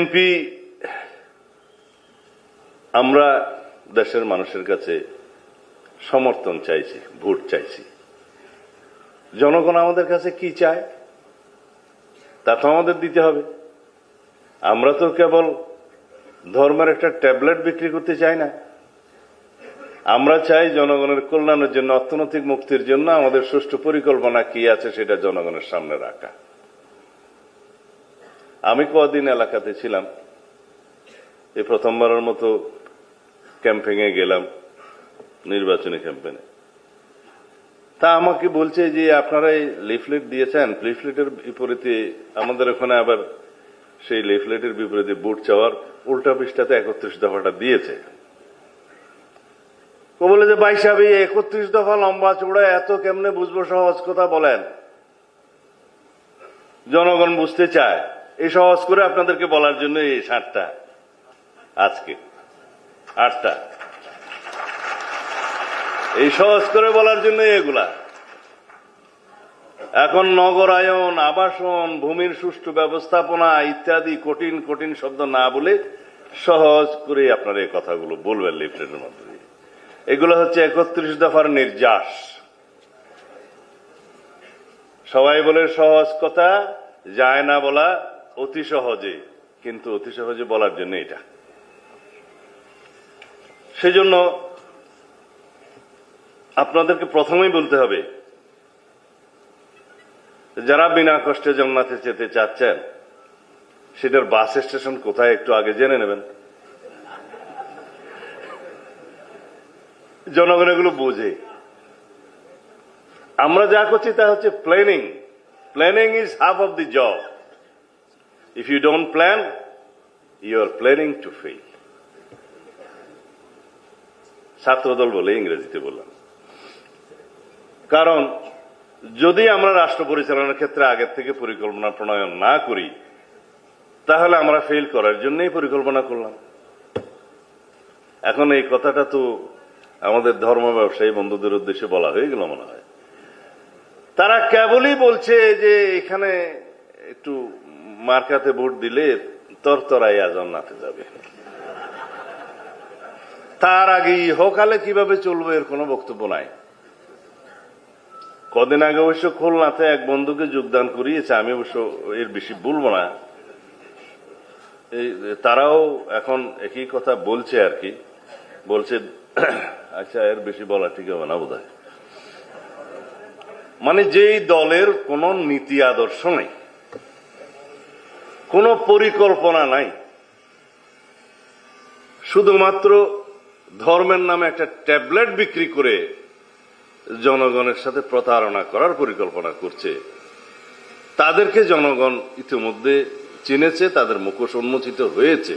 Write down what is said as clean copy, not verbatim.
BNP আমরা দেশের মানুষের কাছে সমর্থন চাইছি, ভোট চাইছি। জনগণ আমাদের কাছে কি চায় তা তো আমাদের দিতে হবে। আমরা তো কেবল ধর্মের একটা ট্যাবলেট বিক্রি করতে চাই না। আমরা চাই জনগণের কল্যাণের জন্য, অর্থনৈতিক মুক্তির জন্য আমাদের সুষ্ঠু পরিকল্পনা কি আছে সেটা জনগণের সামনে রাখা। আমি কদিন এলাকাতে ছিলাম, এই প্রথমবারের মতো ক্যাম্পেইনে গেলাম, নির্বাচনী ক্যাম্পেইনে। তা আমাকে বলছে যে আপনারা এই লিফলেট দিয়েছেন, লিফলেটের বিপরীতে আমাদের ওখানে আবার সেই লিফলেটের বিপরীতে ভোট চাওয়ার উল্টা পৃষ্ঠাতে 31 দফাটা দিয়েছে। ও বলে যে ভাই সাহেব, এই 31 দফা লম্বা চূড়া এত কেমনে বুঝবো, সহজ কথা বলেন। জনগণ বুঝতে চায়, এই সহজ করে আপনাদেরকে বলার জন্য এই 7টা, আজকে 8টা, এই সহজ করে বলার জন্য এগুলা। এখন নগরায়ন, আবাসন, ভূমির সুষ্ঠু ব্যবস্থাপনা ইত্যাদি কঠিন কঠিন শব্দ না বলে সহজ করে আপনারা এই কথাগুলো বলবেন লিফলেটের মধ্যে। এগুলো হচ্ছে 31 দফার নির্যাস। সবাই বলে সহজ কথা যায় না বলা অতি সহজে, কিন্তু অতি সহজে বলার জন্য এটা। সেজন্য আপনাদেরকে প্রথমেই বলতে হবে, যারা বিনা কষ্টে জান্নাতে যেতে চাচ্ছেন সেটার বাস স্টেশন কোথায় একটু আগে জেনে নেবেন। জনগণ এগুলো বোঝে। আমরা যা করছি তা হচ্ছে planning. Planning is half of the job. If you don't plan, you are planning to fail. ছাত্রদল বলে ইংরেজিতে বললাম। কারণ যদি আমরা রাষ্ট্র পরিচালনার ক্ষেত্রে আগের থেকে পরিকল্পনা প্রণয়ন না করি, তাহলে আমরা ফেল করার জন্যই পরিকল্পনা করলাম। এখন এই কথাটা তো আমাদের ধর্ম ব্যবসায়ী বন্ধুদের উদ্দেশ্যে বলা হয়ে গেল মনে হয়। তারা কেবলই বলছে যে এখানে একটু মার্কাতে ভোট দিলে তরতরাই জান্নাতে যাবে। তার আগে ইহকালে কিভাবে চলবে এর কোনো বক্তব্য নাই। কদিন আগে অবশ্য খুলনাতে এক বন্ধুকে যোগদান করিয়েছে, আমি অবশ্য এর বেশি বলবো না। তারাও এখন একই কথা বলছে আর কি, বলছে আচ্ছা এর বেশি বলা ঠিক হবে না বোধহয়। মানে যেই দলের কোন নীতি আদর্শ নেই, কোন পরিকল্পনা নাই, শুধুমাত্র ধর্মের নামে একটা ট্যাবলেট বিক্রি করে জনগণের সাথে প্রতারণা করার পরিকল্পনা করছে, তাদেরকে জনগণ ইতিমধ্যে চিনেছে, তাদের মুখোশ উন্মোচিত হয়েছে।